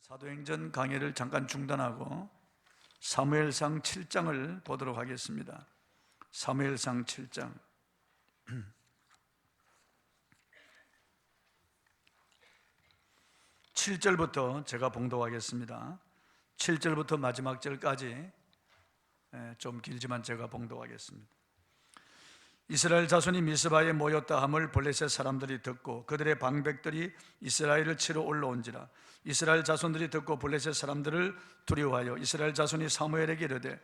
사도행전 강의를 잠깐 중단하고 사무엘상 7장을 보도록 하겠습니다. 사무엘상 7장 7절부터 제가 봉독하겠습니다. 7절부터 마지막 절까지 좀 길지만 제가 봉독하겠습니다. 이스라엘 자손이 미스바에 모였다 함을 블레셋 사람들이 듣고 그들의 방백들이 이스라엘을 치러 올라온지라. 이스라엘 자손들이 듣고 블레셋 사람들을 두려워하여 이스라엘 자손이 사무엘에게 이르되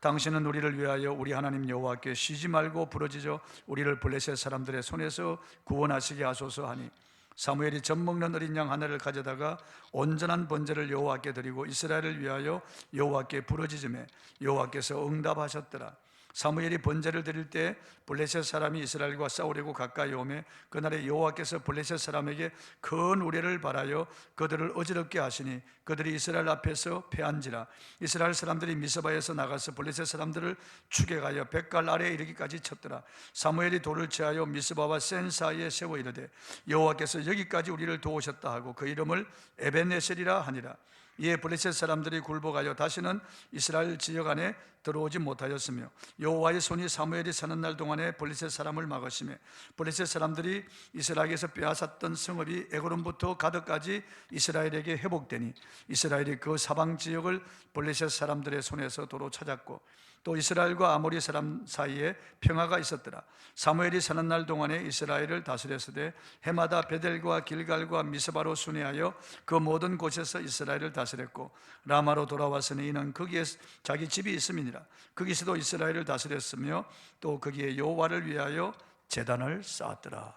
당신은 우리를 위하여 우리 하나님 여호와께 쉬지 말고 부르짖어 우리를 블레셋 사람들의 손에서 구원하시게 하소서 하니, 사무엘이 젖먹는 어린 양 하나를 가져다가 온전한 번제를 여호와께 드리고 이스라엘을 위하여 여호와께 부르짖음에 여호와께서 응답하셨더라. 사무엘이 번제를 드릴 때 블레셋 사람이 이스라엘과 싸우려고 가까이 오매 그날에 여호와께서 블레셋 사람에게 큰 우레를 발하여 그들을 어지럽게 하시니 그들이 이스라엘 앞에서 패한지라. 이스라엘 사람들이 미스바에서 나가서 블레셋 사람들을 추격하여 벳갈 아래에 이르기까지 쳤더라. 사무엘이 돌을 취하여 미스바와 센 사이에 세워 이르되 여호와께서 여기까지 우리를 도우셨다 하고 그 이름을 에벤에셀이라 하니라. 이에 블레셋 사람들이 굴복하여 다시는 이스라엘 지역 안에 들어오지 못하였으며 여호와의 손이 사무엘이 사는 날 동안에 블레셋 사람을 막으시며 블레셋 사람들이 이스라엘에서 빼앗았던 성읍이 에그론부터 가드까지 이스라엘에게 회복되니 이스라엘이 그 사방 지역을 블레셋 사람들의 손에서 도로 찾았고 또 이스라엘과 아모리 사람 사이에 평화가 있었더라. 사무엘이 사는 날 동안에 이스라엘을 다스렸으되 해마다 베델과 길갈과 미스바로 순회하여 그 모든 곳에서 이스라엘을 다스렸고 라마로 돌아왔으니 이는 거기에 자기 집이 있음이니라. 거기서도 이스라엘을 다스렸으며 또 거기에 여호와를 위하여 제단을 쌓았더라.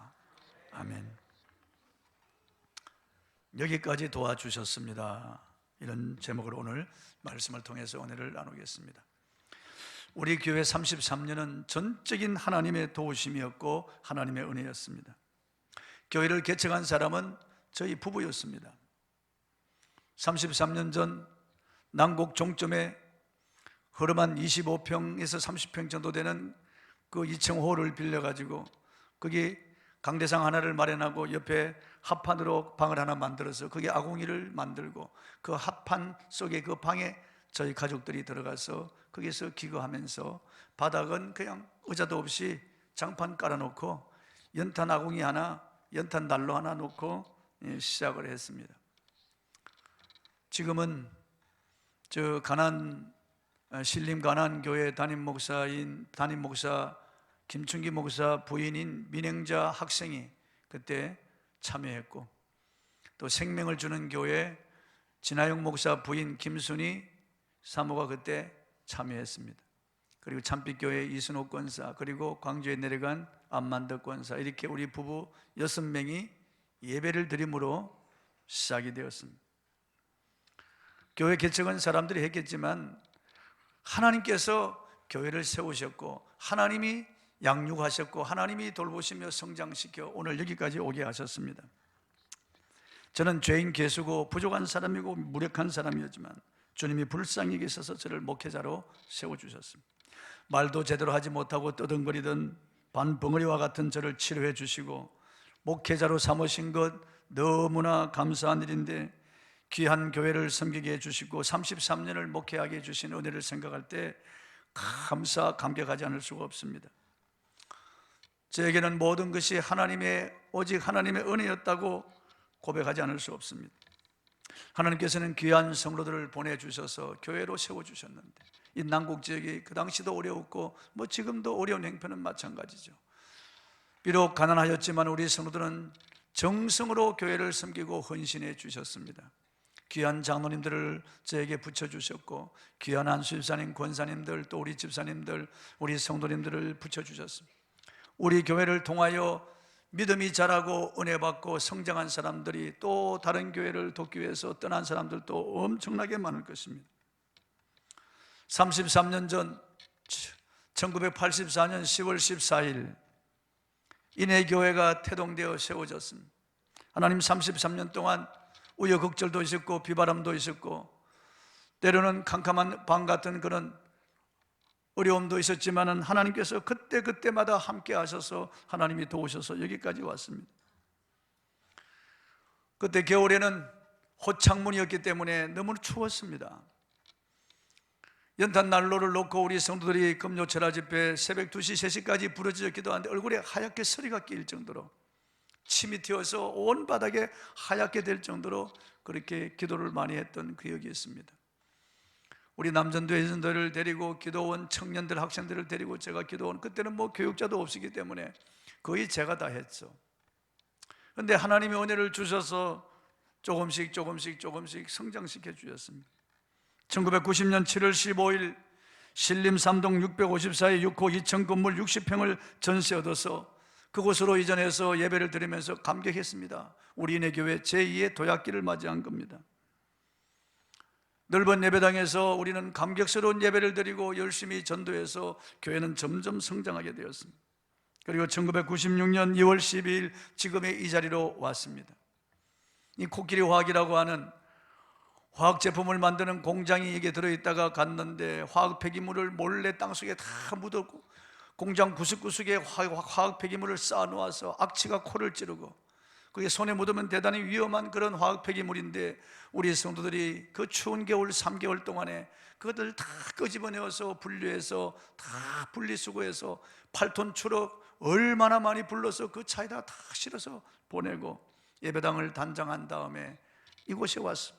아멘. 여기까지 도와주셨습니다. 이런 제목으로 오늘 말씀을 통해서 은혜를 나누겠습니다. 우리 교회 33년은 전적인 하나님의 도우심이었고 하나님의 은혜였습니다. 교회를 개척한 사람은 저희 부부였습니다. 33년 전 난곡 종점에 허름한 25평에서 30평 정도 되는 그 2층 홀을 빌려가지고 거기 강대상 하나를 마련하고 옆에 합판으로 방을 하나 만들어서 거기 아궁이를 만들고 그 합판 속에 그 방에 저희 가족들이 들어가서 거기서 기거하면서 바닥은 그냥 의자도 없이 장판 깔아놓고 연탄 아궁이 하나, 연탄 난로 하나 놓고 시작을 했습니다. 지금은 저 신림 가난교회 담임 목사 김춘기 목사 부인인 민행자 학생이 그때 참여했고 또 생명을 주는 교회 진하영 목사 부인 김순희 사모가 그때 참여했습니다. 그리고 참빛교회 이순옥 권사, 그리고 광주에 내려간 안만덕 권사, 이렇게 우리 부부 6명이 예배를 드림으로 시작이 되었습니다. 교회 개척은 사람들이 했겠지만 하나님께서 교회를 세우셨고 하나님이 양육하셨고 하나님이 돌보시며 성장시켜 오늘 여기까지 오게 하셨습니다. 저는 죄인 개수고 부족한 사람이고 무력한 사람이었지만 주님이 불쌍히 계셔서 저를 목회자로 세워주셨습니다. 말도 제대로 하지 못하고 떠듬거리던 반벙어리와 같은 저를 치료해 주시고 목회자로 삼으신 것 너무나 감사한 일인데 귀한 교회를 섬기게 해주시고 33년을 목회하게 해주신 은혜를 생각할 때 감격하지 않을 수가 없습니다. 저에게는 모든 것이 오직 하나님의 은혜였다고 고백하지 않을 수 없습니다. 하나님께서는 귀한 성도들을 보내주셔서 교회로 세워주셨는데 이 난곡 지역이 그 당시도 어려웠고 지금도 어려운 형편은 마찬가지죠. 비록 가난하였지만 우리 성도들은 정성으로 교회를 섬기고 헌신해 주셨습니다. 귀한 장로님들을 저에게 붙여주셨고 귀한 안수집사님, 권사님들, 또 우리 집사님들, 우리 성도님들을 붙여주셨습니다. 우리 교회를 통하여 믿음이 자라고 은혜 받고 성장한 사람들이 또 다른 교회를 돕기 위해서 떠난 사람들도 엄청나게 많을 것입니다. 33년 전 1984년 10월 14일 인해교회가 태동되어 세워졌습니다. 하나님 33년 동안 우여곡절도 있었고 비바람도 있었고 때로는 캄캄한 밤 같은 그런 어려움도 있었지만 하나님께서 그때마다 함께 하셔서 하나님이 도우셔서 여기까지 왔습니다. 그때 겨울에는 호창문이었기 때문에 너무 추웠습니다. 연탄 난로를 놓고 우리 성도들이 금요철야 집회 새벽 2시, 3시까지 부르짖어 기도하는데 얼굴에 하얗게 서리가 끼일 정도로, 침이 튀어서 온 바닥에 하얗게 될 정도로 그렇게 기도를 많이 했던 기억이 있습니다. 우리 남전도 여전도를 데리고 기도원 청년들, 학생들을 데리고 제가 기도원, 그때는 뭐 교육자도 없었기 때문에 거의 제가 다 했죠. 그런데 하나님이 은혜를 주셔서 조금씩 성장시켜 주셨습니다. 1990년 7월 15일 신림 3동 654의 6호 2층 건물 60평을 전세 얻어서 그곳으로 이전해서 예배를 드리면서 감격했습니다. 우리네 교회 제2의 도약기를 맞이한 겁니다. 넓은 예배당에서 우리는 감격스러운 예배를 드리고 열심히 전도해서 교회는 점점 성장하게 되었습니다. 그리고 1996년 2월 12일 지금의 이 자리로 왔습니다. 이 코끼리 화학이라고 하는 화학 제품을 만드는 공장이 이게 들어있다가 갔는데 화학 폐기물을 몰래 땅속에 다 묻었고 공장 구석구석에 화학 폐기물을 쌓아놓아서 악취가 코를 찌르고 그게 손에 묻으면 대단히 위험한 그런 화학 폐기물인데 우리 성도들이 그 추운 겨울 3개월 동안에 그것들 다 끄집어내어서 분류해서 다 분리수거해서 8톤 트럭 얼마나 많이 불러서 그 차에다 다 실어서 보내고 예배당을 단장한 다음에 이곳에 와서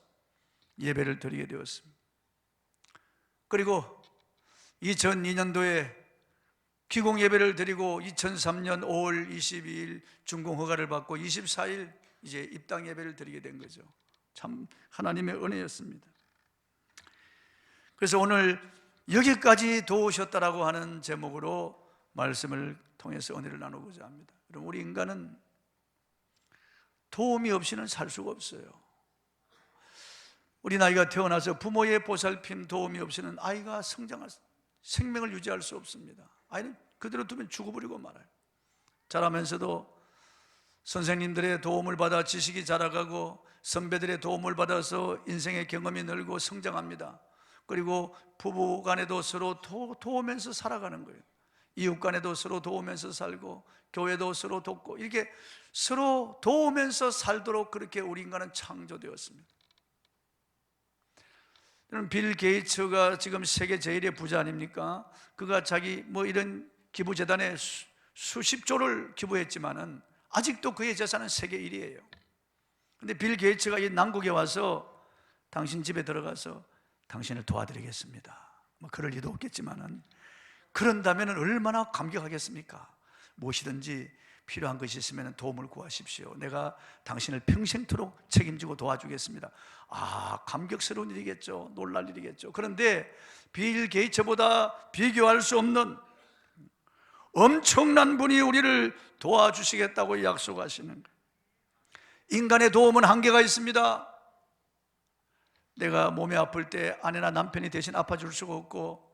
예배를 드리게 되었습니다. 그리고 2002년도에 기공 예배를 드리고 2003년 5월 22일 준공 허가를 받고 24일 이제 입당 예배를 드리게 된 거죠. 참 하나님의 은혜였습니다. 그래서 오늘 여기까지 도우셨다라고 하는 제목으로 말씀을 통해서 은혜를 나누고자 합니다. 여러분, 우리 인간은 도움이 없이는 살 수가 없어요. 우리 아이가 태어나서 부모의 보살핌 도움이 없이는 아이가 생명을 유지할 수 없습니다. 아이는 그대로 두면 죽어버리고 말아요. 자라면서도 선생님들의 도움을 받아 지식이 자라가고 선배들의 도움을 받아서 인생의 경험이 늘고 성장합니다. 그리고 부부 간에도 서로 도우면서 살아가는 거예요. 이웃 간에도 서로 도우면서 살고 교회도 서로 돕고 이렇게 서로 도우면서 살도록 그렇게 우리 인간은 창조되었습니다. 빌 게이츠가 지금 세계 제1의 부자 아닙니까? 그가 자기 이런 기부재단에 수십조를 기부했지만은 아직도 그의 재산은 세계 1위예요. 근데 빌 게이츠가 이 난국에 와서 당신 집에 들어가서 당신을 도와드리겠습니다. 그럴 리도 없겠지만은 그런다면 얼마나 감격하겠습니까? 무엇이든지 필요한 것이 있으면 도움을 구하십시오. 내가 당신을 평생토록 책임지고 도와주겠습니다. 감격스러운 일이겠죠. 놀랄 일이겠죠. 그런데 빌 게이츠보다 비교할 수 없는 엄청난 분이 우리를 도와주시겠다고 약속하시는 거예요. 인간의 도움은 한계가 있습니다. 내가 몸이 아플 때 아내나 남편이 대신 아파줄 수가 없고,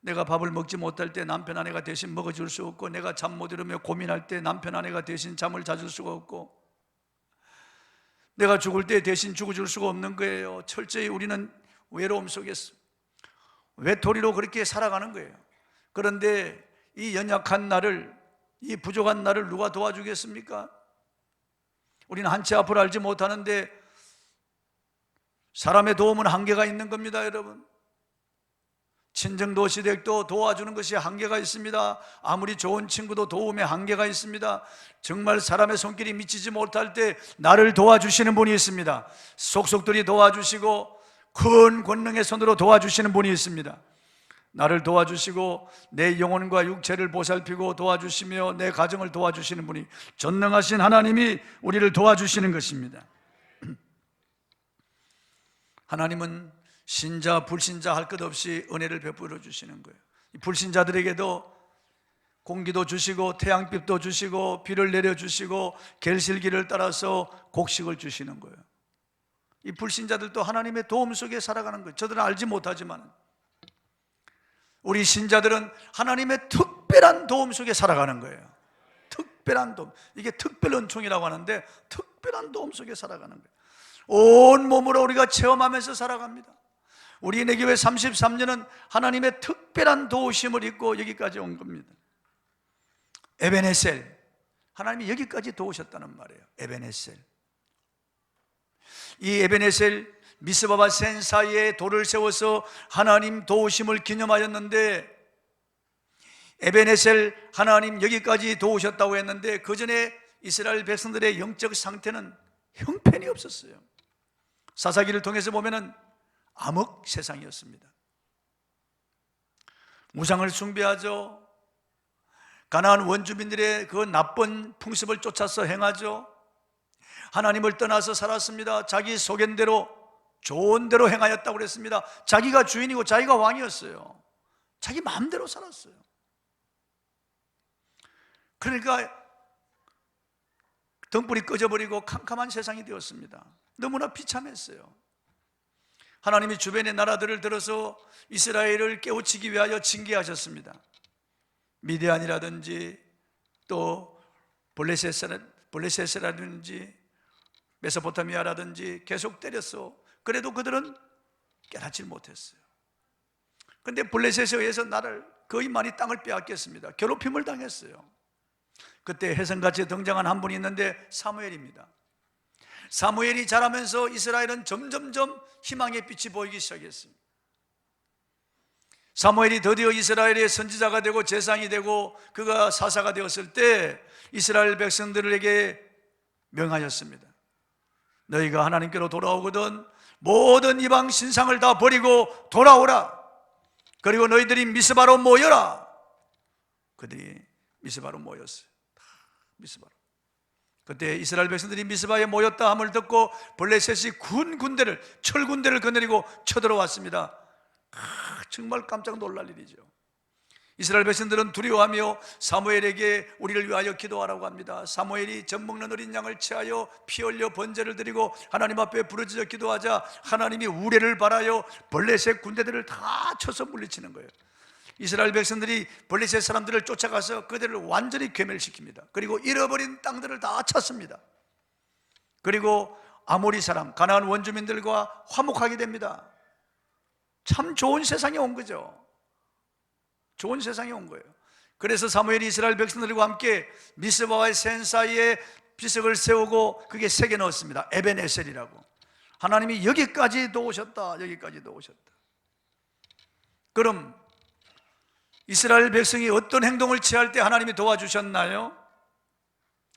내가 밥을 먹지 못할 때 남편 아내가 대신 먹어줄 수 없고, 내가 잠 못 이루며 고민할 때 남편 아내가 대신 잠을 자줄 수가 없고, 내가 죽을 때 대신 죽어줄 수가 없는 거예요. 철저히 우리는 외로움 속에서 외톨이로 그렇게 살아가는 거예요. 그런데 이 연약한 나를, 이 부족한 나를 누가 도와주겠습니까? 우리는 한치 앞을 알지 못하는데 사람의 도움은 한계가 있는 겁니다, 여러분. 친정도 시댁도 도와주는 것이 한계가 있습니다. 아무리 좋은 친구도 도움에 한계가 있습니다. 정말 사람의 손길이 미치지 못할 때 나를 도와주시는 분이 있습니다. 속속들이 도와주시고 큰 권능의 손으로 도와주시는 분이 있습니다. 나를 도와주시고 내 영혼과 육체를 보살피고 도와주시며 내 가정을 도와주시는 분이, 전능하신 하나님이 우리를 도와주시는 것입니다. 하나님은 신자, 불신자 할 것 없이 은혜를 베풀어 주시는 거예요. 불신자들에게도 공기도 주시고 태양빛도 주시고 비를 내려주시고 gel실기를 따라서 곡식을 주시는 거예요. 이 불신자들도 하나님의 도움 속에 살아가는 거예요. 저들은 알지 못하지만 우리 신자들은 하나님의 특별한 도움 속에 살아가는 거예요. 특별한 도움, 이게 특별 은총이라고 하는데 특별한 도움 속에 살아가는 거예요. 온 몸으로 우리가 체험하면서 살아갑니다. 우리 내 교회 33년은 하나님의 특별한 도우심을 입고 여기까지 온 겁니다. 에베네셀, 하나님이 여기까지 도우셨다는 말이에요. 에베네셀. 이 에베네셀 미스바와 센 사이에 돌을 세워서 하나님 도우심을 기념하였는데, 에베네셀 하나님 여기까지 도우셨다고 했는데 그 전에 이스라엘 백성들의 영적 상태는 형편이 없었어요. 사사기를 통해서 보면은 암흑 세상이었습니다. 우상을 숭배하죠. 가나안 원주민들의 그 나쁜 풍습을 쫓아서 행하죠. 하나님을 떠나서 살았습니다. 자기 소견대로 좋은 대로 행하였다고 그랬습니다. 자기가 주인이고 자기가 왕이었어요. 자기 마음대로 살았어요. 그러니까 등불이 꺼져버리고 캄캄한 세상이 되었습니다. 너무나 비참했어요. 하나님이 주변의 나라들을 들어서 이스라엘을 깨우치기 위하여 징계하셨습니다. 미디안이라든지 또 블레셋이라든지 메소포타미아라든지 계속 때렸어. 그래도 그들은 깨닫지 못했어요. 그런데 블레셋에 의해서 나를 거의 많이 땅을 빼앗겼습니다. 괴롭힘을 당했어요. 그때 혜성같이 등장한 한 분이 있는데 사무엘입니다. 사무엘이 자라면서 이스라엘은 점점점 희망의 빛이 보이기 시작했어요. 사무엘이 드디어 이스라엘의 선지자가 되고 제사장이 되고 그가 사사가 되었을 때 이스라엘 백성들에게 명하였습니다. 너희가 하나님께로 돌아오거든 모든 이방 신상을 다 버리고 돌아오라. 그리고 너희들이 미스바로 모여라. 그들이 미스바로 모였어요. 미스바로. 그때 이스라엘 백성들이 미스바에 모였다 함을 듣고 블레셋이 군대를 철군대를 거느리고 쳐들어왔습니다. 정말 깜짝 놀랄 일이죠. 이스라엘 백성들은 두려워하며 사무엘에게 우리를 위하여 기도하라고 합니다. 사무엘이 젖 먹는 어린 양을 취하여 피 흘려 번제를 드리고 하나님 앞에 부르짖어 기도하자 하나님이 우레를 발하여 블레셋 군대들을 다 쳐서 물리치는 거예요. 이스라엘 백성들이 블레셋 사람들을 쫓아가서 그들을 완전히 괴멸시킵니다. 그리고 잃어버린 땅들을 다 찾습니다. 그리고 아모리 사람, 가나안 원주민들과 화목하게 됩니다. 참 좋은 세상에 온 거죠. 좋은 세상에 온 거예요. 그래서 사무엘이 이스라엘 백성들과 함께 미스바와 센 사이에 비석을 세우고 그게 새겨 넣었습니다. 에베네셀이라고. 하나님이 여기까지 도우셨다. 여기까지 도우셨다. 그럼 이스라엘 백성이 어떤 행동을 취할 때 하나님이 도와주셨나요?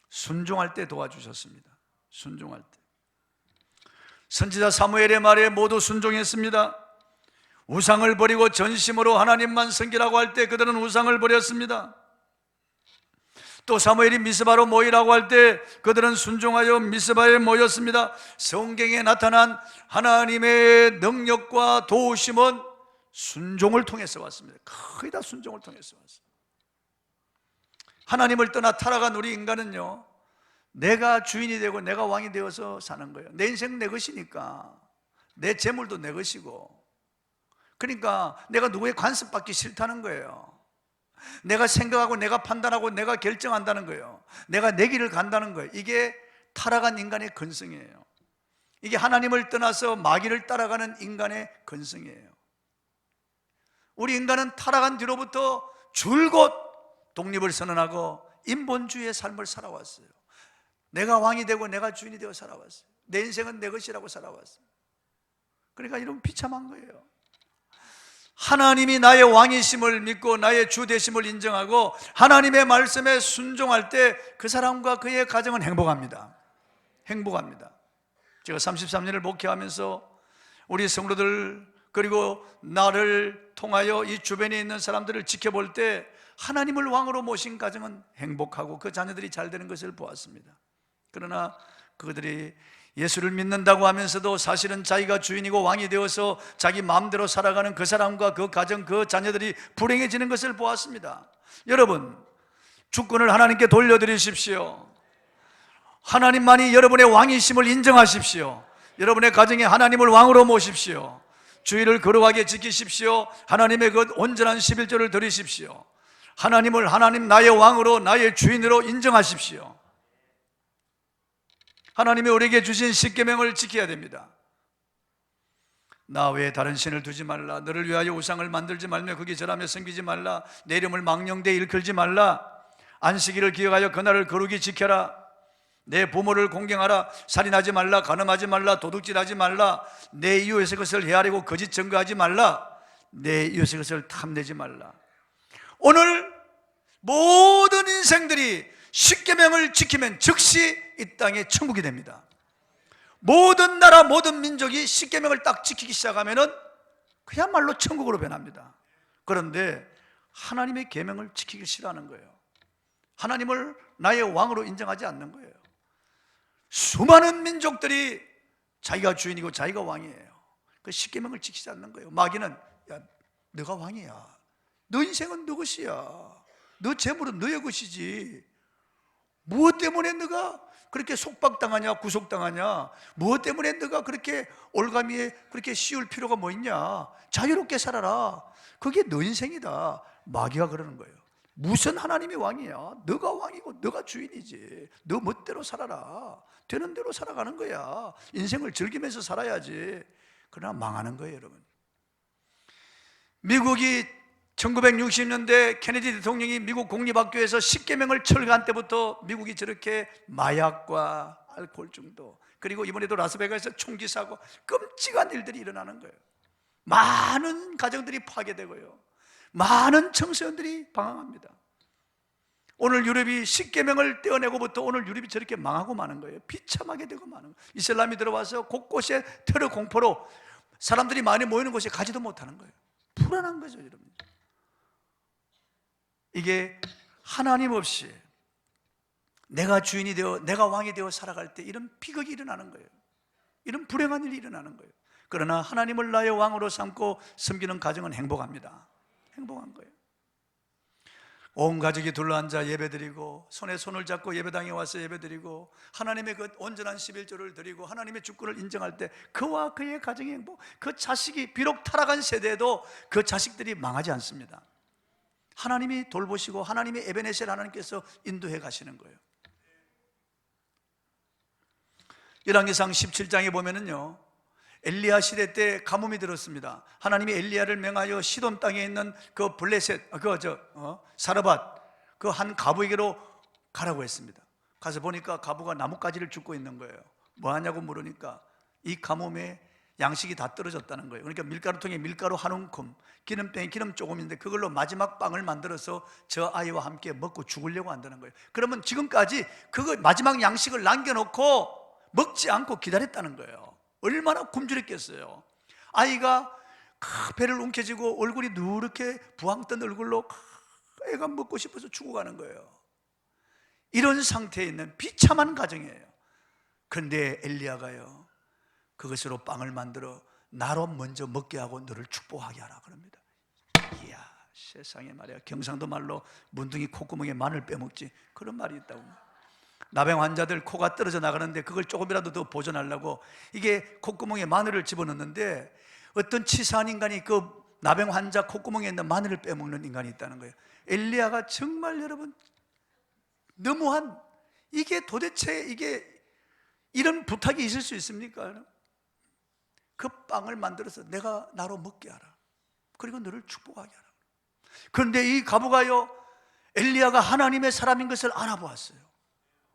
순종할 때 도와주셨습니다. 순종할 때. 선지자 사무엘의 말에 모두 순종했습니다. 우상을 버리고 전심으로 하나님만 섬기라고 할 때 그들은 우상을 버렸습니다. 또 사무엘이 미스바로 모이라고 할 때 그들은 순종하여 미스바에 모였습니다. 성경에 나타난 하나님의 능력과 도우심은 순종을 통해서 왔습니다. 거의 다 순종을 통해서 왔어요. 하나님을 떠나 타락한 우리 인간은요, 내가 주인이 되고 내가 왕이 되어서 사는 거예요. 내 인생 내 것이니까, 내 재물도 내 것이고, 그러니까 내가 누구의 간섭받기 싫다는 거예요. 내가 생각하고 내가 판단하고 내가 결정한다는 거예요. 내가 내 길을 간다는 거예요. 이게 타락한 인간의 근성이에요. 이게 하나님을 떠나서 마귀를 따라가는 인간의 근성이에요. 우리 인간은 타락한 뒤로부터 줄곧 독립을 선언하고 인본주의의 삶을 살아왔어요. 내가 왕이 되고 내가 주인이 되어 살아왔어요. 내 인생은 내 것이라고 살아왔어요. 그러니까 이런 비참한 거예요. 하나님이 나의 왕이심을 믿고 나의 주 되심을 인정하고 하나님의 말씀에 순종할 때 그 사람과 그의 가정은 행복합니다. 행복합니다. 제가 33년을 목회하면서 우리 성도들 그리고 나를 통하여 이 주변에 있는 사람들을 지켜볼 때 하나님을 왕으로 모신 가정은 행복하고 그 자녀들이 잘 되는 것을 보았습니다. 그러나 그들이 예수를 믿는다고 하면서도 사실은 자기가 주인이고 왕이 되어서 자기 마음대로 살아가는 그 사람과 그 가정, 그 자녀들이 불행해지는 것을 보았습니다. 여러분, 주권을 하나님께 돌려드리십시오. 하나님만이 여러분의 왕이심을 인정하십시오. 여러분의 가정에 하나님을 왕으로 모십시오. 주의를 거룩하게 지키십시오. 하나님의 그 온전한 11조를 드리십시오. 하나님을 하나님 나의 왕으로 나의 주인으로 인정하십시오. 하나님이 우리에게 주신 십계명을 지켜야 됩니다. 나 외에 다른 신을 두지 말라. 너를 위하여 우상을 만들지 말며 거기 절하며 섬기지 말라. 내 이름을 망령되이 일컬지 말라. 안식일을 기억하여 그날을 거룩히 지켜라. 내 부모를 공경하라, 살인하지 말라, 간음하지 말라, 도둑질하지 말라, 내 이웃의 것을 헤아리고 거짓 증거하지 말라, 내 이웃의 것을 탐내지 말라. 오늘 모든 인생들이 십계명을 지키면 즉시 이 땅에 천국이 됩니다. 모든 나라 모든 민족이 십계명을 딱 지키기 시작하면은 그야말로 천국으로 변합니다. 그런데 하나님의 계명을 지키기 싫어하는 거예요. 하나님을 나의 왕으로 인정하지 않는 거예요. 수많은 민족들이 자기가 주인이고 자기가 왕이에요. 그 십계명을 지키지 않는 거예요. 마귀는 야, 너가 왕이야. 너 인생은 너 것이야. 너 재물은 너의 것이지. 무엇 때문에 너가 그렇게 속박당하냐, 구속당하냐? 무엇 때문에 너가 그렇게 올가미에 그렇게 씌울 필요가 뭐 있냐? 자유롭게 살아라. 그게 너 인생이다. 마귀가 그러는 거예요. 무슨 하나님이 왕이야? 너가 왕이고 너가 주인이지. 너 멋대로 살아라. 되는 대로 살아가는 거야. 인생을 즐기면서 살아야지. 그러나 망하는 거예요, 여러분. 미국이 1960년대 케네디 대통령이 미국 공립학교에서 십계명을 철거한 때부터 미국이 저렇게 마약과 알코올 중독, 그리고 이번에도 라스베가스에서 총기 사고, 끔찍한 일들이 일어나는 거예요. 많은 가정들이 파괴되고요, 많은 청소년들이 방황합니다. 오늘 유럽이 십계명을 떼어내고부터 오늘 유럽이 저렇게 망하고 마는 거예요. 비참하게 되고 마는 거예요. 이슬람이 들어와서 곳곳에 테러 공포로 사람들이 많이 모이는 곳에 가지도 못하는 거예요. 불안한 거죠, 여러분. 이게 하나님 없이 내가 주인이 되어 내가 왕이 되어 살아갈 때 이런 비극이 일어나는 거예요. 이런 불행한 일이 일어나는 거예요. 그러나 하나님을 나의 왕으로 삼고 섬기는 가정은 행복합니다. 행복한 거예요. 온 가족이 둘러앉아 예배드리고 손에 손을 잡고 예배당에 와서 예배드리고 하나님의 그 온전한 11조를 드리고 하나님의 주권을 인정할 때 그와 그의 가정의 행복, 그 자식이 비록 타락한 세대에도 그 자식들이 망하지 않습니다. 하나님이 돌보시고 하나님의 에베네셀 하나님께서 인도해 가시는 거예요. 열왕기상 17장에 보면은요, 엘리야 시대 때 가뭄이 들었습니다. 하나님이 엘리야를 명하여 시돈 땅에 있는 그 블레셋, 사르밧 그 한 가부에게로 가라고 했습니다. 가서 보니까 가부가 나뭇가지를 줍고 있는 거예요. 뭐 하냐고 물으니까 이 가뭄에 양식이 다 떨어졌다는 거예요. 그러니까 밀가루통에 밀가루 한 움큼, 기름병에 기름 조금인데 그걸로 마지막 빵을 만들어서 저 아이와 함께 먹고 죽으려고 한다는 거예요. 그러면 지금까지 그거 마지막 양식을 남겨놓고 먹지 않고 기다렸다는 거예요. 얼마나 굶주렸겠어요. 아이가 배를 움켜쥐고 얼굴이 누렇게 부황 뜬 얼굴로 애가 먹고 싶어서 죽어가는 거예요. 이런 상태에 있는 비참한 가정이에요. 그런데 엘리야가요, 그것으로 빵을 만들어 나로 먼저 먹게 하고 너를 축복하게 하라 그럽니다. 이야, 세상에 말이야, 경상도 말로 문둥이 콧구멍에 마늘 빼먹지, 그런 말이 있다고. 나병 환자들 코가 떨어져 나가는데 그걸 조금이라도 더 보존하려고 이게 콧구멍에 마늘을 집어넣는데 어떤 치사한 인간이 그 나병 환자 콧구멍에 있는 마늘을 빼먹는 인간이 있다는 거예요. 엘리야가 정말 여러분 너무한, 이게 도대체 이게 이런 부탁이 있을 수 있습니까? 그 빵을 만들어서 내가 나로 먹게 하라. 그리고 너를 축복하게 하라. 그런데 이 가부가요, 엘리야가 하나님의 사람인 것을 알아보았어요.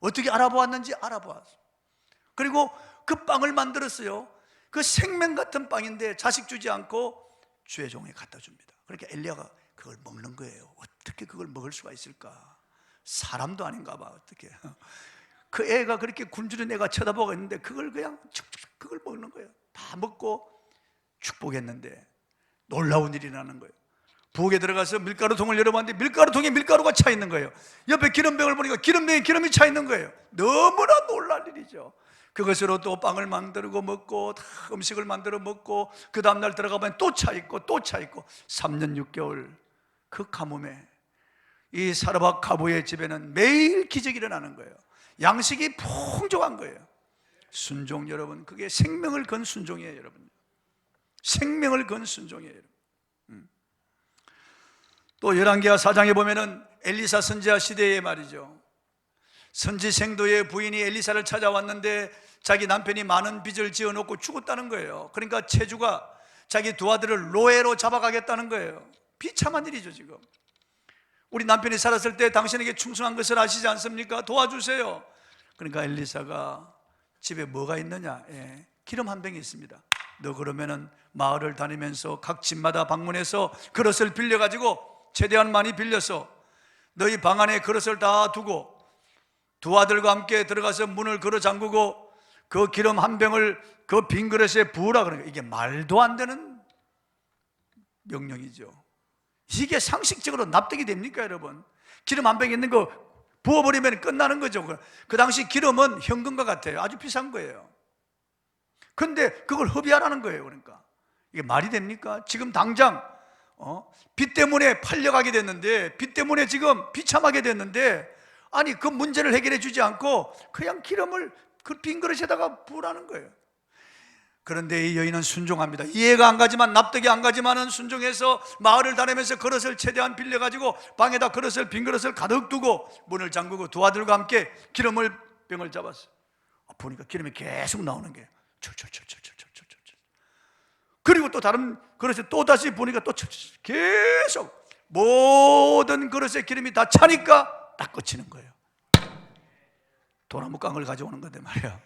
어떻게 알아보았는지 알아보았어요. 그리고 그 빵을 만들었어요. 그 생명 같은 빵인데 자식 주지 않고 주의 종에 갖다 줍니다. 그러니까 엘리야가 그걸 먹는 거예요. 어떻게 그걸 먹을 수가 있을까? 사람도 아닌가 봐. 어떻게 그 애가 그렇게 굶주린 애가 쳐다보고 있는데 그걸 그냥 축축 그걸 먹는 거예요. 다 먹고 축복했는데 놀라운 일이 나는 거예요. 부엌에 들어가서 밀가루통을 열어봤는데 밀가루통에 밀가루가 차 있는 거예요. 옆에 기름병을 보니까 기름병에 기름이 차 있는 거예요. 너무나 놀랄 일이죠. 그것으로 또 빵을 만들고 먹고 다 음식을 만들어 먹고 그 다음날 들어가면 또 차 있고 또 차 있고 3년 6개월 그 가뭄에 이 사르밧 가부의 집에는 매일 기적이 일어나는 거예요. 양식이 풍족한 거예요. 순종, 여러분, 그게 생명을 건 순종이에요. 여러분, 생명을 건 순종이에요. 또 열왕기하 4장에 보면은 엘리사 선지자 시대에 말이죠, 선지생도의 부인이 엘리사를 찾아왔는데 자기 남편이 많은 빚을 지어놓고 죽었다는 거예요. 그러니까 체주가 자기 두 아들을 노예로 잡아가겠다는 거예요. 비참한 일이죠. 지금 우리 남편이 살았을 때 당신에게 충성한 것을 아시지 않습니까? 도와주세요. 그러니까 엘리사가 집에 뭐가 있느냐? 기름 한 병이 있습니다. 너 그러면은 마을을 다니면서 각 집마다 방문해서 그릇을 빌려가지고 최대한 많이 빌려서 너희 방 안에 그릇을 다 두고 두 아들과 함께 들어가서 문을 걸어 잠그고 그 기름 한 병을 그 빈 그릇에 부으라. 그러니까 이게 말도 안 되는 명령이죠. 이게 상식적으로 납득이 됩니까, 여러분? 기름 한 병 있는 거 부어버리면 끝나는 거죠. 그 당시 기름은 현금과 같아요. 아주 비싼 거예요. 근데 그걸 허비하라는 거예요. 그러니까 이게 말이 됩니까? 지금 당장 빚 때문에 팔려가게 됐는데, 빚 때문에 지금 비참하게 됐는데, 아니 그 문제를 해결해 주지 않고 그냥 기름을 그 빈 그릇에다가 부으라는 거예요. 그런데 이 여인은 순종합니다. 이해가 안 가지만, 납득이 안 가지만은 순종해서 마을을 다니면서 그릇을 최대한 빌려가지고 방에다 그릇을, 빈 그릇을 가득 두고 문을 잠그고 두 아들과 함께 기름을 병을 잡았어요. 보니까 기름이 계속 나오는 게 철철철철철철철철. 그리고 또 다른 그릇에 또 다시 보니까 또 계속 모든 그릇에 기름이 다 차니까 딱 꽂히는 거예요. 도나무 깡을 가져오는 건데 말이야.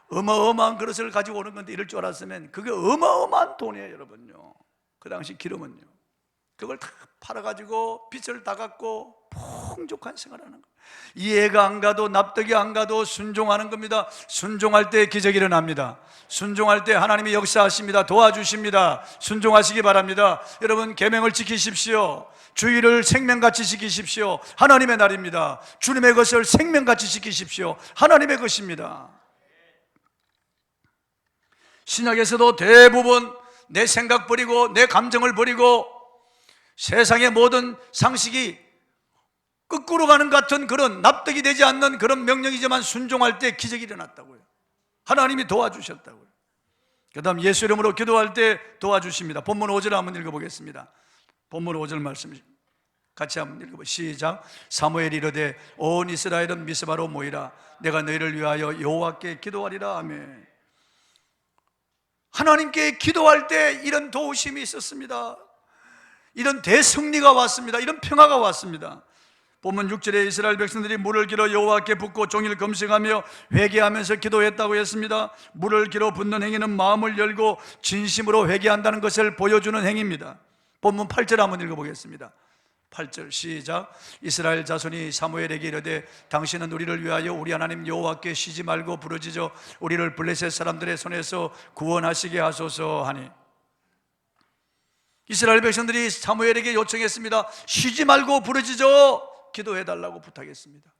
어마어마한 그릇을 가지고 오는 건데, 이럴 줄 알았으면 그게 어마어마한 돈이에요, 여러분요. 그 당시 기름은요. 그걸 다 팔아가지고 빚을 다 갚고 풍족한 생활하는 거예요. 이해가 안 가도 납득이 안 가도 순종하는 겁니다. 순종할 때 기적이 일어납니다. 순종할 때 하나님이 역사하십니다. 도와주십니다. 순종하시기 바랍니다. 여러분, 계명을 지키십시오. 주일을 생명같이 지키십시오. 하나님의 날입니다. 주님의 것을 생명같이 지키십시오. 하나님의 것입니다. 신약에서도 대부분 내 생각 버리고 내 감정을 버리고 세상의 모든 상식이 거꾸로 가는 같은 그런 납득이 되지 않는 그런 명령이지만 순종할 때 기적이 일어났다고요. 하나님이 도와주셨다고요. 그 다음 예수 이름으로 기도할 때 도와주십니다. 본문 5절 한번 읽어보겠습니다. 본문 5절 말씀 같이 한번 읽어보세요. 시작. 사무엘이 이르되 온 이스라엘은 미스바로 모이라. 내가 너희를 위하여 여호와께 기도하리라. 아멘. 하나님께 기도할 때 이런 도우심이 있었습니다. 이런 대승리가 왔습니다. 이런 평화가 왔습니다. 본문 6절에 이스라엘 백성들이 물을 길어 여호와께 붓고 종일 금식하며 회개하면서 기도했다고 했습니다. 물을 길어 붓는 행위는 마음을 열고 진심으로 회개한다는 것을 보여주는 행위입니다. 본문 8절 한번 읽어보겠습니다. 8절 시작. 이스라엘 자손이 사무엘에게 이르되 당신은 우리를 위하여 우리 하나님 여호와께 쉬지 말고 부르짖어 우리를 블레셋 사람들의 손에서 구원하시게 하소서 하니. 이스라엘 백성들이 사무엘에게 요청했습니다. 쉬지 말고 부르짖어 기도해달라고 부탁했습니다.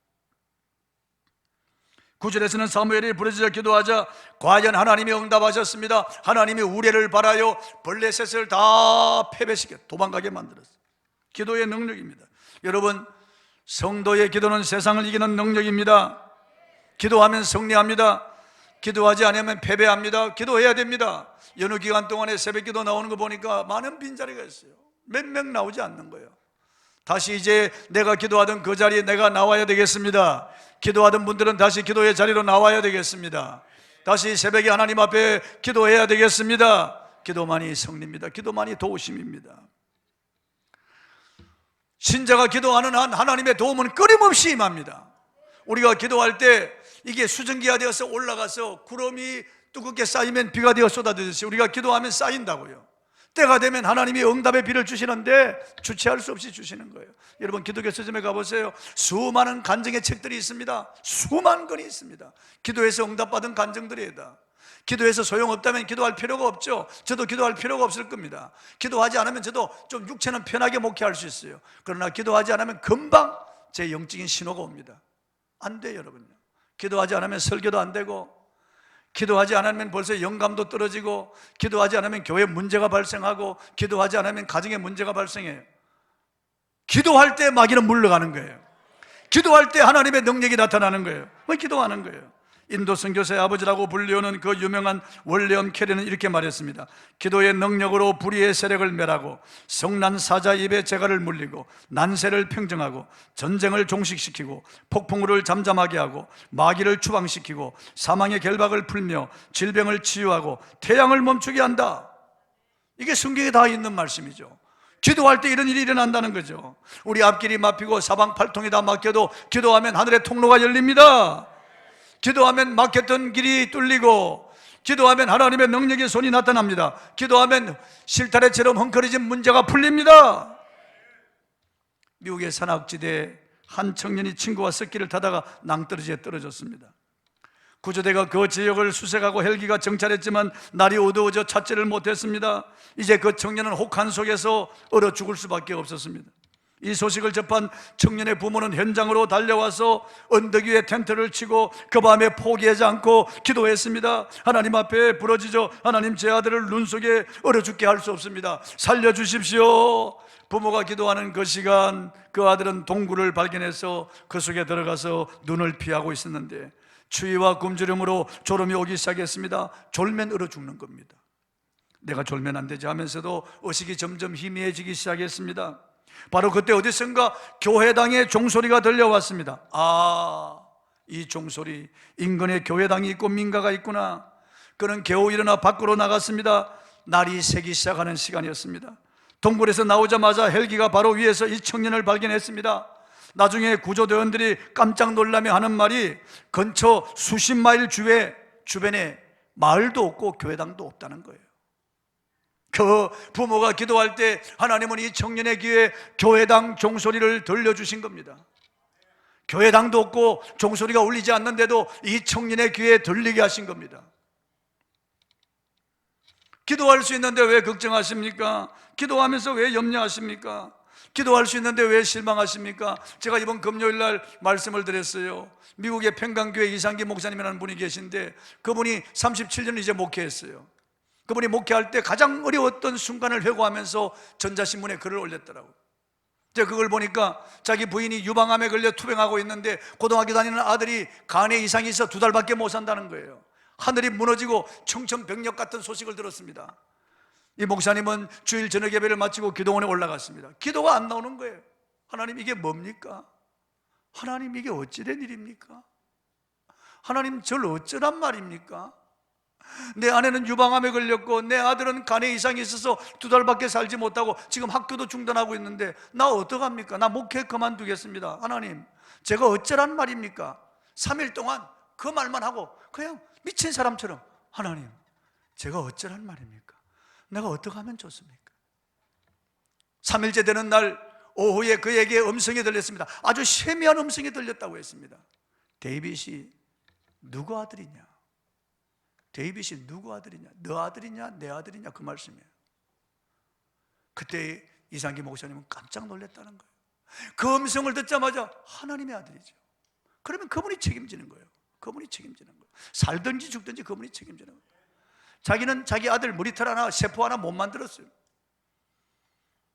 9절에서는 사무엘이 부르짖어 기도하자 과연 하나님이 응답하셨습니다. 하나님이 우레를 바라여 블레셋을 다 패배시켜 도망가게 만들었어요. 기도의 능력입니다. 여러분, 성도의 기도는 세상을 이기는 능력입니다. 기도하면 승리합니다. 기도하지 않으면 패배합니다. 기도해야 됩니다. 연휴 기간 동안에 새벽 기도 나오는 거 보니까 많은 빈자리가 있어요. 몇 명 나오지 않는 거예요. 다시 이제 내가 기도하던 그 자리에 내가 나와야 되겠습니다. 기도하던 분들은 다시 기도의 자리로 나와야 되겠습니다. 다시 새벽에 하나님 앞에 기도해야 되겠습니다. 기도만이 승리입니다. 기도만이 도우심입니다. 신자가 기도하는 한 하나님의 도움은 끊임없이 임합니다. 우리가 기도할 때 이게 수증기가 되어서 올라가서 구름이 두껍게 쌓이면 비가 되어 쏟아지듯이 우리가 기도하면 쌓인다고요. 때가 되면 하나님이 응답의 비를 주시는데 주체할 수 없이 주시는 거예요. 여러분, 기독교 서점에 가보세요. 수많은 간증의 책들이 있습니다. 수만 건이 있습니다. 기도해서 응답받은 간증들이다. 기도해서 소용없다면 기도할 필요가 없죠. 저도 기도할 필요가 없을 겁니다. 기도하지 않으면 저도 좀 육체는 편하게 목회할 수 있어요. 그러나 기도하지 않으면 금방 제 영적인 신호가 옵니다. 안 돼요, 여러분요. 기도하지 않으면 설교도 안 되고, 기도하지 않으면 벌써 영감도 떨어지고, 기도하지 않으면 교회 문제가 발생하고, 기도하지 않으면 가정에 문제가 발생해요. 기도할 때 마귀는 물러가는 거예요. 기도할 때 하나님의 능력이 나타나는 거예요. 왜 기도하는 거예요? 인도 선교사의 아버지라고 불리우는 그 유명한 월레엄 캐리는 이렇게 말했습니다. 기도의 능력으로 불의의 세력을 멸하고 성난 사자 입의 재갈을 물리고 난세를 평정하고 전쟁을 종식시키고 폭풍우를 잠잠하게 하고 마귀를 추방시키고 사망의 결박을 풀며 질병을 치유하고 태양을 멈추게 한다. 이게 성경에 다 있는 말씀이죠. 기도할 때 이런 일이 일어난다는 거죠. 우리 앞길이 막히고 사방팔통이 다 막혀도 기도하면 하늘의 통로가 열립니다. 기도하면 막혔던 길이 뚫리고, 기도하면 하나님의 능력의 손이 나타납니다. 기도하면 실타래처럼 헝클어진 문제가 풀립니다. 미국의 산악지대에 한 청년이 친구와 ski 타다가 낭떠러지에 떨어졌습니다. 구조대가 그 지역을 수색하고 헬기가 정찰했지만 날이 어두워져 찾지를 못했습니다. 이제 그 청년은 혹한 속에서 얼어 죽을 수밖에 없었습니다. 이 소식을 접한 청년의 부모는 현장으로 달려와서 언덕 위에 텐트를 치고 그 밤에 포기하지 않고 기도했습니다. 하나님 앞에 부르짖어, 하나님, 제 아들을 눈 속에 얼어 죽게 할 수 없습니다. 살려주십시오. 부모가 기도하는 그 시간, 그 아들은 동굴을 발견해서 그 속에 들어가서 눈을 피하고 있었는데 추위와 굶주림으로 졸음이 오기 시작했습니다. 졸면 얼어 죽는 겁니다. 내가 졸면 안 되지 하면서도 의식이 점점 희미해지기 시작했습니다. 바로 그때 어디선가 교회당의 종소리가 들려왔습니다. 아, 이 종소리, 인근에 교회당이 있고 민가가 있구나. 그는 겨우 일어나 밖으로 나갔습니다. 날이 새기 시작하는 시간이었습니다. 동굴에서 나오자마자 헬기가 바로 위에서 이 청년을 발견했습니다. 나중에 구조대원들이 깜짝 놀라며 하는 말이, 근처 수십 마일 주변에 마을도 없고 교회당도 없다는 거예요. 그 부모가 기도할 때 하나님은 이 청년의 귀에 교회당 종소리를 들려주신 겁니다. 교회당도 없고 종소리가 울리지 않는데도 이 청년의 귀에 들리게 하신 겁니다. 기도할 수 있는데 왜 걱정하십니까? 기도하면서 왜 염려하십니까? 기도할 수 있는데 왜 실망하십니까? 제가 이번 금요일 날 말씀을 드렸어요. 미국의 평강교회 이상기 목사님이라는 분이 계신데 그분이 37년 이제 목회했어요. 그분이 목회할 때 가장 어려웠던 순간을 회고하면서 전자신문에 글을 올렸더라고요. 제가 그걸 보니까 자기 부인이 유방암에 걸려 투병하고 있는데 고등학교 다니는 아들이 간에 이상이 있어 2달밖에 못 산다는 거예요. 하늘이 무너지고 청천벽력 같은 소식을 들었습니다. 이 목사님은 주일 저녁 예배를 마치고 기도원에 올라갔습니다. 기도가 안 나오는 거예요. 하나님, 이게 뭡니까? 하나님, 이게 어찌된 일입니까? 하나님, 저를 어쩌란 말입니까? 내 아내는 유방암에 걸렸고 내 아들은 간에 이상이 있어서 2달밖에 살지 못하고 지금 학교도 중단하고 있는데 나 어떡합니까? 나 목회 그만두겠습니다. 하나님, 제가 어쩌란 말입니까? 3일 동안 그 말만 하고 그냥 미친 사람처럼, 하나님, 제가 어쩌란 말입니까? 내가 어떻게 하면 좋습니까? 3일째 되는 날 오후에 그에게 음성이 들렸습니다. 아주 세미한 음성이 들렸다고 했습니다. 데이빗이 누구 아들이냐? 데이빗이 누구 아들이냐? 너 아들이냐? 내 아들이냐? 그 말씀이에요. 그때 이상기 목사님은 깜짝 놀랐다는 거예요. 그 음성을 듣자마자 하나님의 아들이죠. 그러면 그분이 책임지는 거예요. 그분이 책임지는 거예요. 살든지 죽든지 그분이 책임지는 거예요. 자기는 자기 아들 머리털 하나, 세포 하나 못 만들었어요.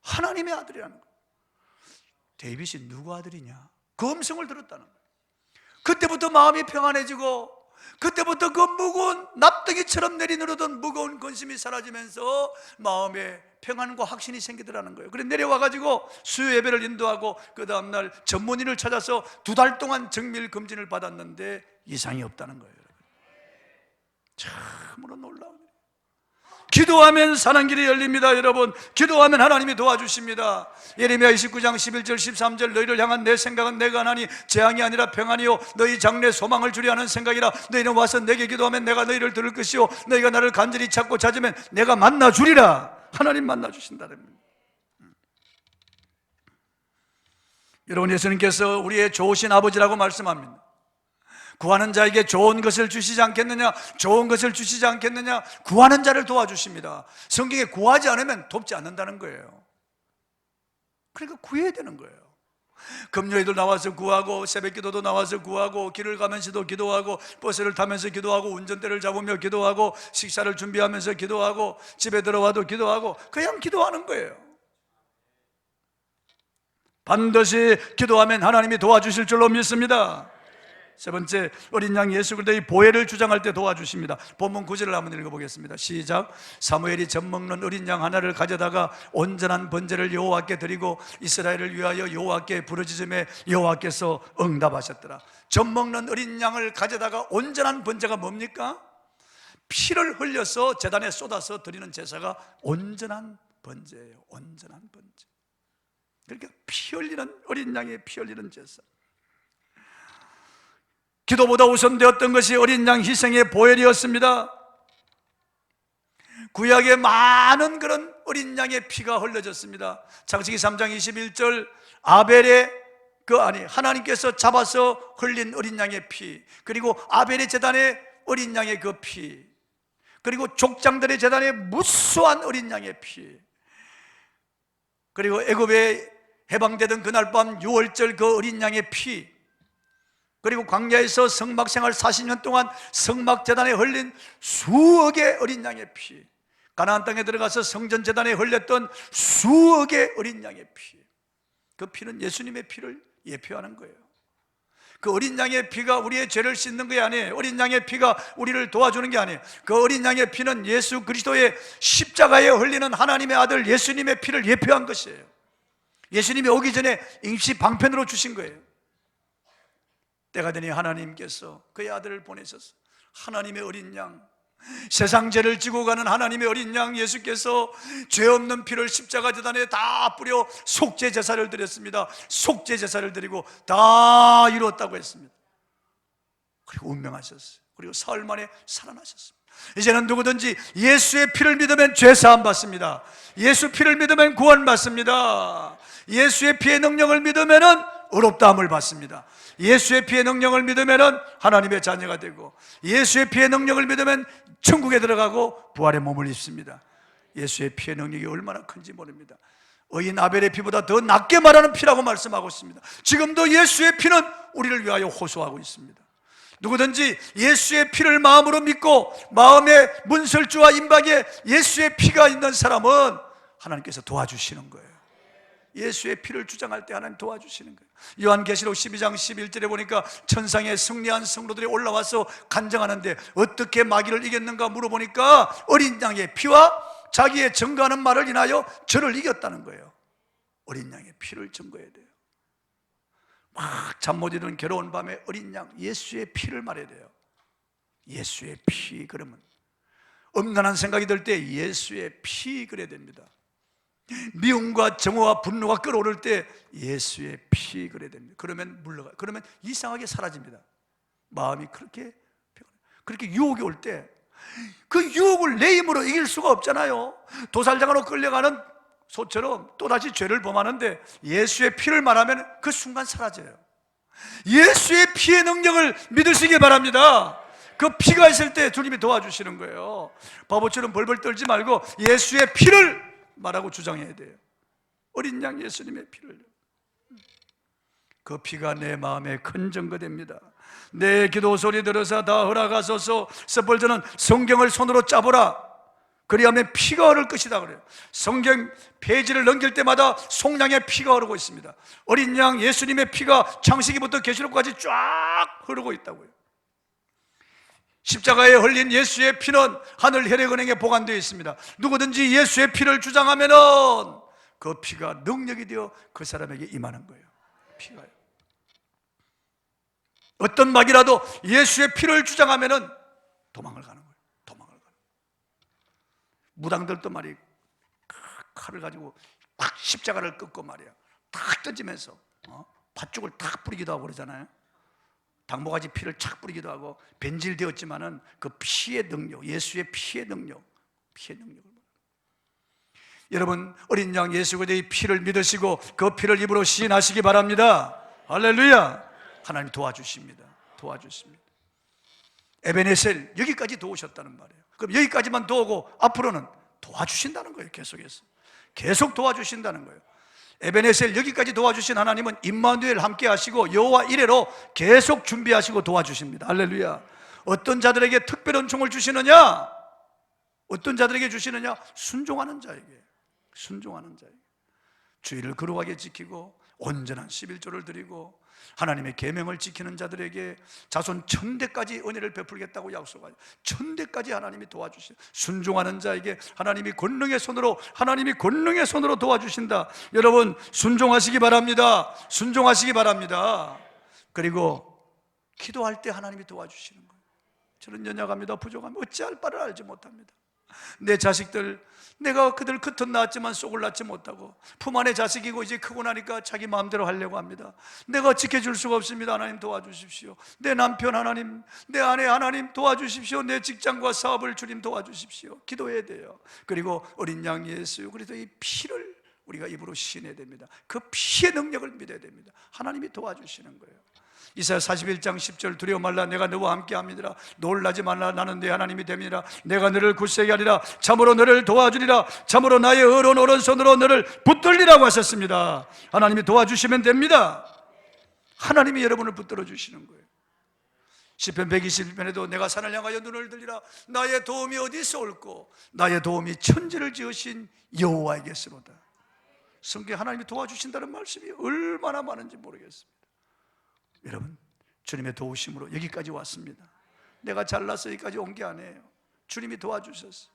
하나님의 아들이라는 거예요. 데이빗이 누구 아들이냐? 그 음성을 들었다는 거예요. 그때부터 마음이 평안해지고, 그때부터 그 무거운 납득이처럼 내리누르던 무거운 근심이 사라지면서 마음에 평안과 확신이 생기더라는 거예요. 그래 내려와가지고 수요 예배를 인도하고 그 다음날 전문의를 찾아서 2달 동안 정밀 검진을 받았는데 이상이 없다는 거예요. 참으로 놀라운 일이에요. 기도하면 사는 길이 열립니다. 여러분, 기도하면 하나님이 도와주십니다. 예레미야 29장 11절 13절, 너희를 향한 내 생각은 내가 하나니 재앙이 아니라 평안이요 너희 장래에 소망을 주려 하는 생각이라. 너희는 와서 내게 기도하면 내가 너희를 들을 것이요 너희가 나를 간절히 찾고 찾으면 내가 만나 주리라. 하나님 만나 주신다는. 여러분, 예수님께서 우리의 좋으신 아버지라고 말씀합니다. 구하는 자에게 좋은 것을 주시지 않겠느냐? 좋은 것을 주시지 않겠느냐? 구하는 자를 도와주십니다. 성경에 구하지 않으면 돕지 않는다는 거예요. 그러니까 구해야 되는 거예요. 금요일도 나와서 구하고 새벽기도도 나와서 구하고 길을 가면서도 기도하고 버스를 타면서 기도하고 운전대를 잡으며 기도하고 식사를 준비하면서 기도하고 집에 들어와도 기도하고 그냥 기도하는 거예요. 반드시 기도하면 하나님이 도와주실 줄로 믿습니다. 세 번째, 어린 양 예수 그리스도의 보혜를 주장할 때 도와주십니다. 본문 9절을 한번 읽어보겠습니다. 시작. 사무엘이 젖먹는 어린 양 하나를 가져다가 온전한 번제를 여호와께 드리고 이스라엘을 위하여 여호와께 부르짖음에 여호와께서 응답하셨더라. 젖먹는 어린 양을 가져다가 온전한 번제가 뭡니까? 피를 흘려서 제단에 쏟아서 드리는 제사가 온전한 번제예요. 온전한 번제. 그러니까 피 흘리는 어린 양의 피 흘리는 제사. 기도보다 우선되었던 것이 어린 양 희생의 보혈이었습니다. 구약에 많은 그런 어린 양의 피가 흘려졌습니다. 창세기 3장 21절 아벨의 하나님께서 잡아서 흘린 어린 양의 피, 그리고 아벨의 제단에 어린 양의 그 피, 그리고 족장들의 제단에 무수한 어린 양의 피, 그리고 애굽에 해방되던 그날 밤 유월절 그 어린 양의 피, 그리고 광야에서 성막생활 40년 동안 성막제단에 흘린 수억의 어린 양의 피, 가나안 땅에 들어가서 성전제단에 흘렸던 수억의 어린 양의 피, 그 피는 예수님의 피를 예표하는 거예요. 그 어린 양의 피가 우리의 죄를 씻는 게 아니에요. 어린 양의 피가 우리를 도와주는 게 아니에요. 그 어린 양의 피는 예수 그리스도의 십자가에 흘리는 하나님의 아들 예수님의 피를 예표한 것이에요. 예수님이 오기 전에 임시 방편으로 주신 거예요. 때가 되니 하나님께서 그의 아들을 보내셔서 하나님의 어린 양, 세상 죄를 지고 가는 하나님의 어린 양 예수께서 죄 없는 피를 십자가 제단에 다 뿌려 속죄 제사를 드렸습니다. 속죄 제사를 드리고 다 이루었다고 했습니다. 그리고 운명하셨어요. 그리고 사흘 만에 살아나셨습니다. 이제는 누구든지 예수의 피를 믿으면 죄 사함 받습니다. 예수 피를 믿으면 구원 받습니다. 예수의 피의 능력을 믿으면 의롭다함을 받습니다. 예수의 피의 능력을 믿으면 하나님의 자녀가 되고, 예수의 피의 능력을 믿으면 천국에 들어가고 부활의 몸을 입습니다. 예수의 피의 능력이 얼마나 큰지 모릅니다. 의인 아벨의 피보다 더 낫게 말하는 피라고 말씀하고 있습니다. 지금도 예수의 피는 우리를 위하여 호소하고 있습니다. 누구든지 예수의 피를 마음으로 믿고 마음의 문설주와 임박에 예수의 피가 있는 사람은 하나님께서 도와주시는 거예요. 예수의 피를 주장할 때 하나님 도와주시는 거예요. 요한계시록 12장 11절에 보니까 천상에 승리한 성도들이 올라와서 간증하는데 어떻게 마귀를 이겼는가 물어보니까 어린 양의 피와 자기의 증거하는 말을 인하여 저를 이겼다는 거예요. 어린 양의 피를 증거해야 돼요. 막 잠 못 이루는 괴로운 밤에 어린 양 예수의 피를 말해야 돼요. 예수의 피. 그러면 음란한 생각이 들 때 예수의 피 그래야 됩니다. 미움과 정오와 분노가 끓어오를 때 예수의 피 그래야 됩니다. 그러면 물러가. 그러면 이상하게 사라집니다. 마음이 그렇게 유혹이 올 때 그 유혹을 내 힘으로 이길 수가 없잖아요. 도살장으로 끌려가는 소처럼 또다시 죄를 범하는데 예수의 피를 말하면 그 순간 사라져요. 예수의 피의 능력을 믿으시기 바랍니다. 그 피가 있을 때 주님이 도와주시는 거예요. 바보처럼 벌벌 떨지 말고 예수의 피를 말하고 주장해야 돼요. 어린 양 예수님의 피를. 그 피가 내 마음에 큰 증거됩니다. 내 기도 소리 들으사 다 허락하소서. 스펄전은 성경을 손으로 짜보라. 그리하면 피가 흐를 것이다 그래요. 성경 페이지를 넘길 때마다 송량의 피가 흐르고 있습니다. 어린 양 예수님의 피가 창세기부터 계시록까지 쫙 흐르고 있다고요. 십자가에 흘린 예수의 피는 하늘 혈액은행에 보관되어 있습니다. 누구든지 예수의 피를 주장하면은 그 피가 능력이 되어 그 사람에게 임하는 거예요. 피가요. 어떤 마귀라도 예수의 피를 주장하면은 도망을 가는 거예요. 도망을 가는 거예요. 무당들도 말이 칼을 가지고 꽉 십자가를 꺾고 말이야 탁 던지면서 팥죽을 탁 뿌리기도 하고 그러잖아요. 당모가지 피를 착 뿌리기도 하고 변질되었지만은 그 피의 능력, 예수의 피의 능력을 여러분 어린 양 예수 그리스도의 피를 믿으시고 그 피를 입으로 시인하시기 바랍니다. 할렐루야. 하나님 도와주십니다. 에베네셀 여기까지 도우셨다는 말이에요. 그럼 여기까지만 도우고 앞으로는 도와주신다는 거예요. 계속 도와주신다는 거예요. 에베네셀 여기까지 도와주신 하나님은 임마누엘 함께 하시고 여호와 이레로 계속 준비하시고 도와주십니다. 할렐루야. 어떤 자들에게 특별한 총을 주시느냐? 어떤 자들에게 주시느냐? 순종하는 자에게. 주의를 거룩하게 지키고 온전한 11조를 드리고 하나님의 계명을 지키는 자들에게 자손 1000대까지 은혜를 베풀겠다고 약속하죠. 1000대까지 하나님이 도와주시죠. 순종하는 자에게 하나님이 권능의 손으로 도와주신다. 여러분 순종하시기 바랍니다. 그리고 기도할 때 하나님이 도와주시는 거예요. 저는 연약합니다. 부족합니다. 어찌할 바를 알지 못합니다. 내 자식들, 내가 그들 겉은 낳았지만 속을 낳지 못하고 품 안에 자식이고 이제 크고 나니까 자기 마음대로 하려고 합니다. 내가 지켜줄 수가 없습니다. 하나님 도와주십시오. 내 남편 하나님, 내 아내 하나님 도와주십시오. 내 직장과 사업을 주님 도와주십시오. 기도해야 돼요. 그리고 어린 양 예수 그리스도의 피를 우리가 입으로 시인해야 됩니다. 그 피의 능력을 믿어야 됩니다. 하나님이 도와주시는 거예요. 이사야 41장 10절 두려워 말라 내가 너와 함께 합니다. 놀라지 말라 나는 네 하나님이 됨이라. 내가 너를 굳세게 하리라. 참으로 너를 도와주리라. 참으로 나의 의로운 오른손으로 너를 붙들리라고 하셨습니다. 하나님이 도와주시면 됩니다. 하나님이 여러분을 붙들어 주시는 거예요. 시편 121편에도 내가 산을 향하여 눈을 들리라. 나의 도움이 어디서 올꼬? 나의 도움이 천지를 지으신 여호와에게서로다. 성경에 하나님이 도와주신다는 말씀이 얼마나 많은지 모르겠습니다. 여러분, 주님의 도우심으로 여기까지 왔습니다. 내가 잘나서 여기까지 온 게 아니에요. 주님이 도와주셨어요.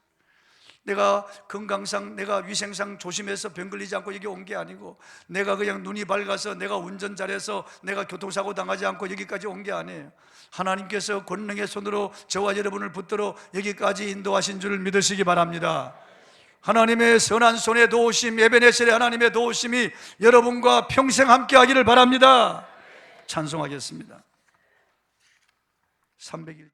내가 건강상, 내가 위생상 조심해서 병 걸리지 않고 여기 온 게 아니고, 내가 그냥 눈이 밝아서 내가 운전 잘해서 내가 교통사고 당하지 않고 여기까지 온 게 아니에요. 하나님께서 권능의 손으로 저와 여러분을 붙들어 여기까지 인도하신 줄 믿으시기 바랍니다. 하나님의 선한 손의 도우심, 에베네셀의 하나님의 도우심이 여러분과 평생 함께 하기를 바랍니다. 찬송하겠습니다. 301